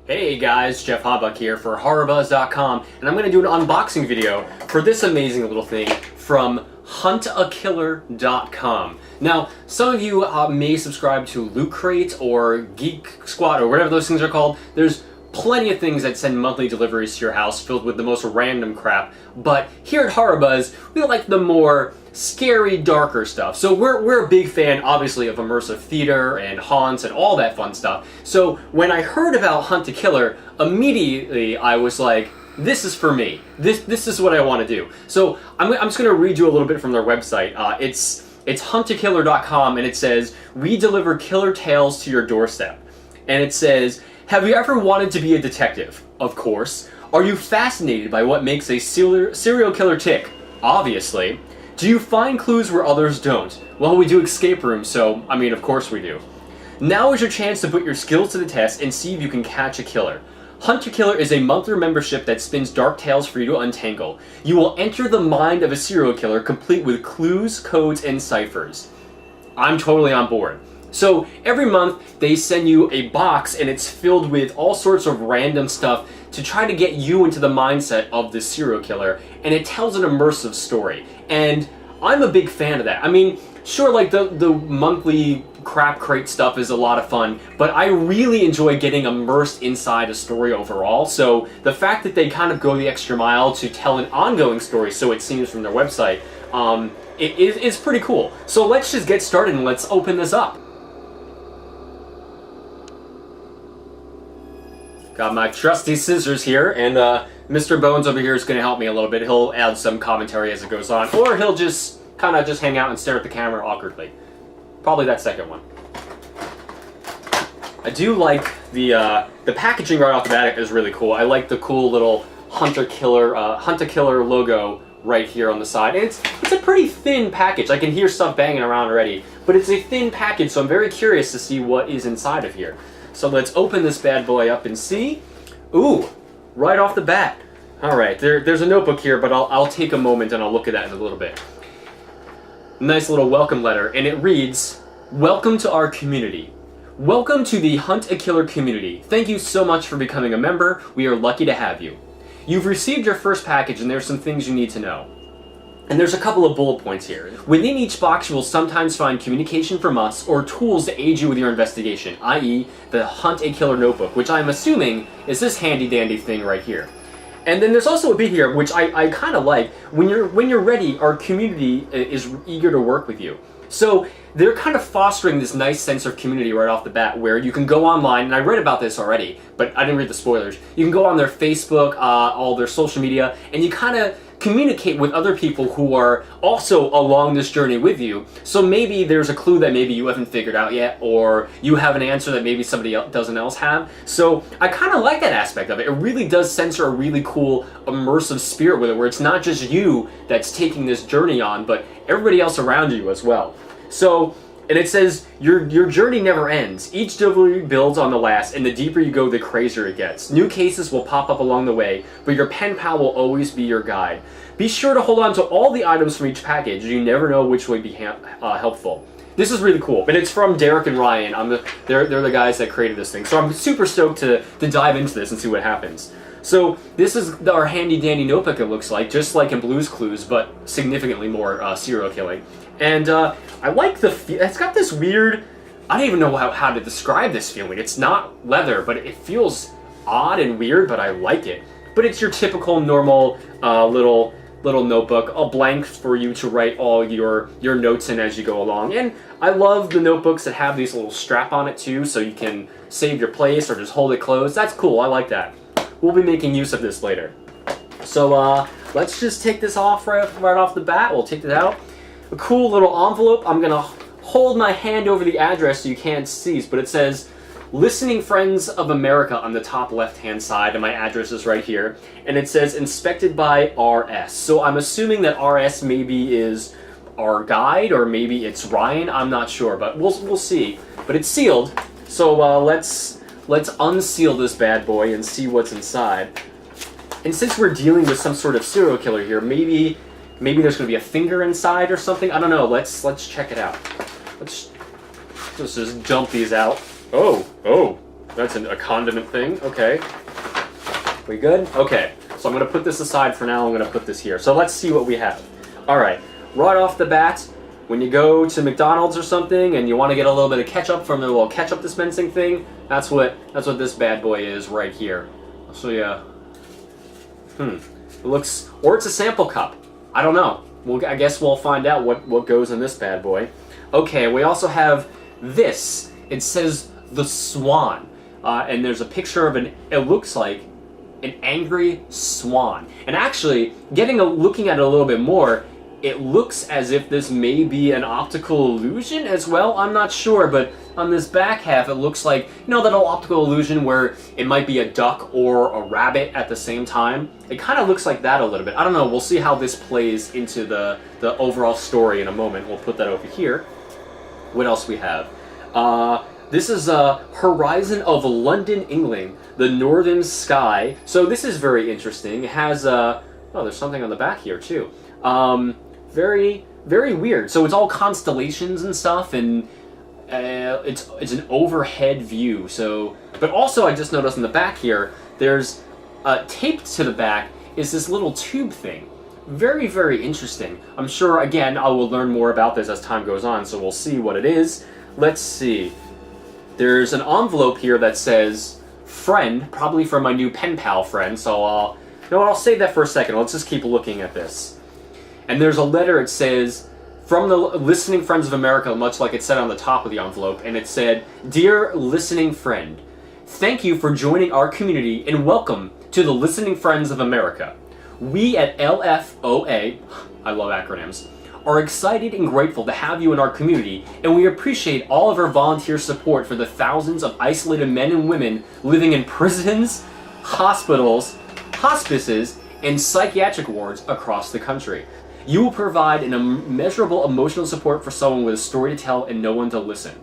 Hey guys, Jeff Hawbuck here for HorrorBuzz.com, and I'm going to do an unboxing video for this amazing little thing from huntakiller.com. Now, some of you may subscribe to Loot Crate or Geek Squad or whatever those things are called. There's plenty of things that send monthly deliveries to your house filled with the most random crap, but here at HorrorBuzz, we like the more scary, darker stuff. So we're a big fan, obviously, of immersive theater and haunts and all that fun stuff. So when I heard about Hunt a Killer, immediately I was like, this is for me. This is what I want to do. So I'm just going to read you a little bit from their website. It's huntakiller.com, and it says, "We deliver killer tales to your doorstep." And it says, "Have you ever wanted to be a detective? Of course. Are you fascinated by what makes a serial killer tick? Obviously. Do you find clues where others don't? Well, we do escape rooms, so, I mean, of course we do. Now is your chance to put your skills to the test and see if you can catch a killer. Hunt a Killer is a monthly membership that spins dark tales for you to untangle. You will enter the mind of a serial killer complete with clues, codes, and ciphers." I'm totally on board. So every month they send you a box and it's filled with all sorts of random stuff to try to get you into the mindset of this serial killer, and it tells an immersive story. And I'm a big fan of that. I mean, sure, like the monthly CrapCrate stuff is a lot of fun, but I really enjoy getting immersed inside a story overall. So the fact that they kind of go the extra mile to tell an ongoing story, so it seems from their website, it's pretty cool. So let's just get started and let's open this up. Got my trusty scissors here, and Mr. Bones over here is going to help me a little bit. He'll add some commentary as it goes on, or he'll just kind of just hang out and stare at the camera awkwardly. Probably that second one. I do like the packaging right off the bat is really cool. I like the cool little Hunt a Killer logo right here on the side. And it's a pretty thin package. I can hear stuff banging around already, but it's a thin package, so I'm very curious to see what is inside of here. So let's open this bad boy up and see. Ooh, right off the bat. All right, there's a notebook here, but I'll take a moment and I'll look at that in a little bit. Nice little welcome letter, and it reads, "Welcome to our community. Welcome to the Hunt a Killer community. Thank you so much for becoming a member. We are lucky to have you. You've received your first package, and there's some things you need to know." And there's a couple of bullet points here. "Within each box, you will sometimes find communication from us or tools to aid you with your investigation, i.e. the Hunt a Killer notebook," which I'm assuming is this handy dandy thing right here. And then there's also a bit here, which I kind of like. When you're ready, our community is eager to work with you. So they're kind of fostering this nice sense of community right off the bat, where you can go online, and I read about this already, but I didn't read the spoilers. You can go on their Facebook, all their social media, and you kind of communicate with other people who are also along this journey with you. So maybe there's a clue that maybe you haven't figured out yet, or you have an answer that maybe somebody else doesn't have. So I kind of like that aspect of it. It really does censor a really cool immersive spirit with it, where it's not just you that's taking this journey on, but everybody else around you as well. So, and it says, your journey never ends. Each delivery builds on the last, and the deeper you go, the crazier it gets. New cases will pop up along the way, but your pen pal will always be your guide. Be sure to hold on to all the items from each package. You never know which would be helpful. This is really cool, and it's from Derek and Ryan. They're the guys that created this thing, so I'm super stoked to dive into this and see what happens. So this is our handy dandy notebook, it looks like, just like in Blue's Clues, but significantly more serial killing. And I like it's got this weird, I don't even know how to describe this feeling. It's not leather, but it feels odd and weird, but I like it. But it's your typical normal little notebook, a blank for you to write all your notes in as you go along. And I love the notebooks that have these little strap on it too, so you can save your place or just hold it closed. That's cool, I like that. We'll be making use of this later. So let's just take this off right off the bat. We'll take it out. A cool little envelope. I'm gonna hold my hand over the address so you can't see, but it says Listening Friends of America on the top left-hand side, and my address is right here. And it says inspected by RS. So I'm assuming that RS maybe is our guide, or maybe it's Ryan. I'm not sure, but we'll see. But it's sealed, so let's unseal this bad boy and see what's inside. And since we're dealing with some sort of serial killer here, maybe there's going to be a finger inside or something. I don't know. Let's check it out. Let's just dump these out. Oh, That's a condiment thing. Okay. We good? Okay. So I'm going to put this aside for now. I'm going to put this here. So let's see what we have. All right. Right off the bat, when you go to McDonald's or something and you want to get a little bit of ketchup from the little ketchup dispensing thing, that's what this bad boy is right here. I'll show you. It looks, or it's a sample cup. I don't know. I guess we'll find out what goes in this bad boy. Okay, we also have this. It says the Swan, and there's a picture of it looks like an angry swan. And actually, looking at it a little bit more, it looks as if this may be an optical illusion as well. I'm not sure, but on this back half, it looks like, you know, that old optical illusion where it might be a duck or a rabbit at the same time. It kind of looks like that a little bit. I don't know. We'll see how this plays into the overall story in a moment. We'll put that over here. What else we have? This is Horizon of London, England, the Northern Sky. So this is very interesting. It has oh, there's something on the back here too. Very, very weird. So it's all constellations and stuff, and it's an overhead view. So, but also I just noticed in the back here, there's taped to the back is this little tube thing. Very, very interesting. I'm sure, again, I will learn more about this as time goes on, so we'll see what it is. Let's see. There's an envelope here that says friend, probably for my new Penpal friend, so you know what, I'll save that for a second. Let's just keep looking at this. And there's a letter, it says, from the Listening Friends of America, much like it said on the top of the envelope, and it said, Dear Listening Friend, thank you for joining our community and welcome to the Listening Friends of America. We at LFOA, I love acronyms, are excited and grateful to have you in our community, and we appreciate all of our volunteer support for the thousands of isolated men and women living in prisons, hospitals, hospices, and psychiatric wards across the country. You will provide an immeasurable emotional support for someone with a story to tell and no one to listen.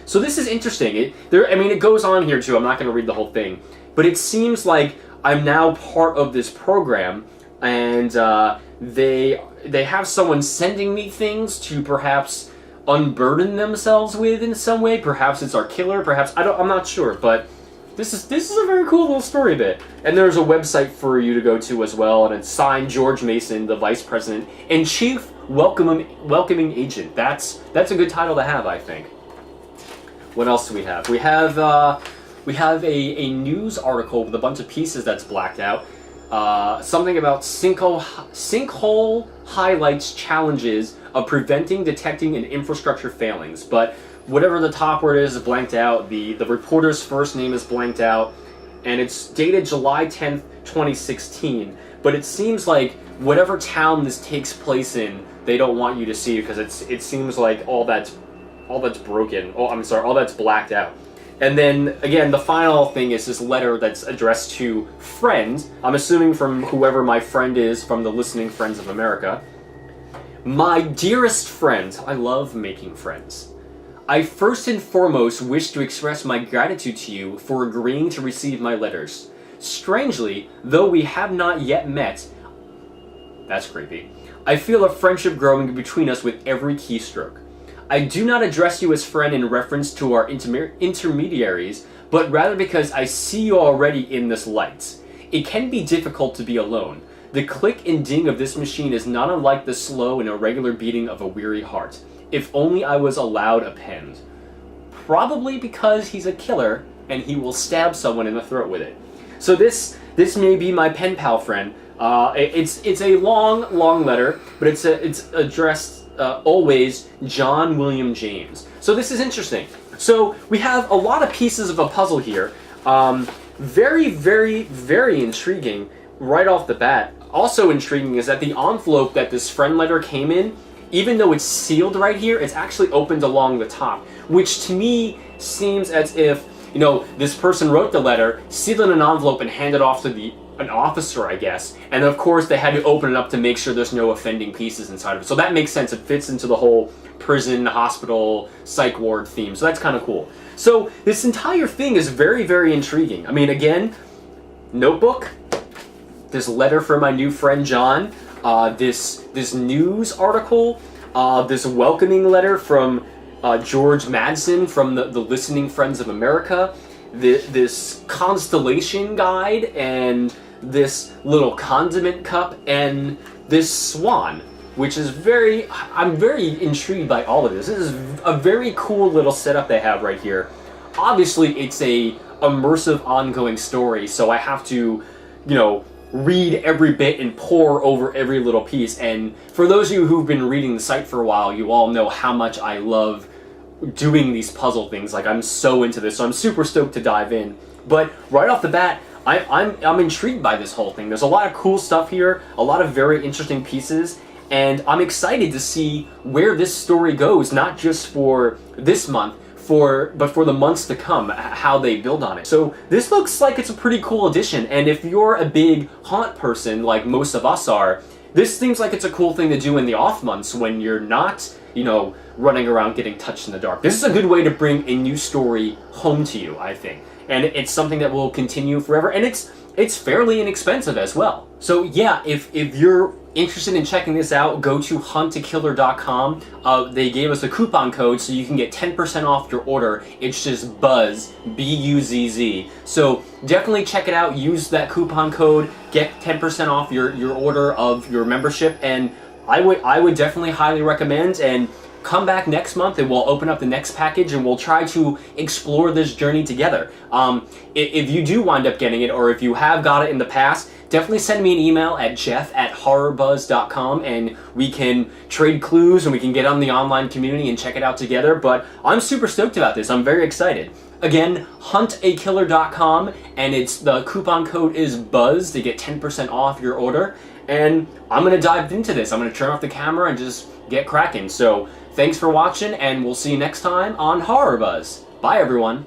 So this is interesting. It goes on here too. I'm not going to read the whole thing, but it seems like I'm now part of this program, and they have someone sending me things to perhaps unburden themselves with in some way. Perhaps it's our killer. Perhaps I'm not sure, but this is a very cool little story bit. And there's a website for you to go to as well, and it's signed George Mason, the Vice President and Chief Welcoming Agent. That's a good title to have, I think. What else do we have? We have a news article with a bunch of pieces that's blacked out. Something about sinkhole highlights challenges of preventing, detecting, and infrastructure failings. But whatever the top word is blanked out. The reporter's first name is blanked out, and it's dated July 10th, 2016. But it seems like whatever town this takes place in, they don't want you to see, because it seems like all that's broken. Oh, I'm sorry, all that's blacked out. And then, again, the final thing is this letter that's addressed to friends. I'm assuming from whoever my friend is from the Listening Friends of America. My dearest friend, I love making friends. I first and foremost wish to express my gratitude to you for agreeing to receive my letters. Strangely, though we have not yet met, that's creepy, I feel a friendship growing between us with every keystroke. I do not address you as friend in reference to our intermediaries, but rather because I see you already in this light. It can be difficult to be alone. The click and ding of this machine is not unlike the slow and irregular beating of a weary heart. If only I was allowed a pen. Probably because he's a killer and he will stab someone in the throat with it. So this may be my pen pal friend. It's a long letter, but it's addressed always John William James. So this is interesting. So we have a lot of pieces of a puzzle here. Very, very, very intriguing right off the bat. Also intriguing is that the envelope that this friend letter came in, even though it's sealed right here, it's actually opened along the top, which to me seems as if, you know, this person wrote the letter, sealed in an envelope, and handed off to an officer, I guess. And of course, they had to open it up to make sure there's no offending pieces inside of it. So that makes sense. It fits into the whole prison, hospital, psych ward theme. So that's kind of cool. So this entire thing is very, very intriguing. I mean, again, notebook, this letter from my new friend John, this news article, this welcoming letter from George Madsen from the Listening Friends of America, this constellation guide, and this little condiment cup, and this swan, which is I'm very intrigued by all of this. This is a very cool little setup they have right here. Obviously, it's a immersive ongoing story, so I have to, you know, read every bit and pore over every little piece. And for those of you who've been reading the site for a while, you all know how much I love doing these puzzle things. Like, I'm so into this, so I'm super stoked to dive in. But right off the bat, I'm intrigued by this whole thing. There's a lot of cool stuff here, a lot of very interesting pieces, and I'm excited to see where this story goes, not just for this month, but for the months to come, how they build on it. So this looks like it's a pretty cool addition, and if you're a big haunt person like most of us are, this seems like it's a cool thing to do in the off months when you're not, you know, running around getting touched in the dark. This is a good way to bring a new story home to you, I think. And it's something that will continue forever, and it's fairly inexpensive as well. So yeah, if you're interested in checking this out, go to huntakiller.com. They gave us a coupon code so you can get 10% off your order. It's just BUZZ, B-U-Z-Z. So definitely check it out, use that coupon code, get 10% off your order of your membership, and I would definitely highly recommend, and come back next month and we'll open up the next package and we'll try to explore this journey together. If you do wind up getting it, or if you have got it in the past, definitely send me an email at jeff@horrorbuzz.com and we can trade clues and we can get on the online community and check it out together. But I'm super stoked about this. I'm very excited. Again, huntakiller.com, and the coupon code is BUZZ to get 10% off your order. And I'm going to dive into this. I'm going to turn off the camera and just get cracking. So thanks for watching, and we'll see you next time on HorrorBuzz. Bye, everyone.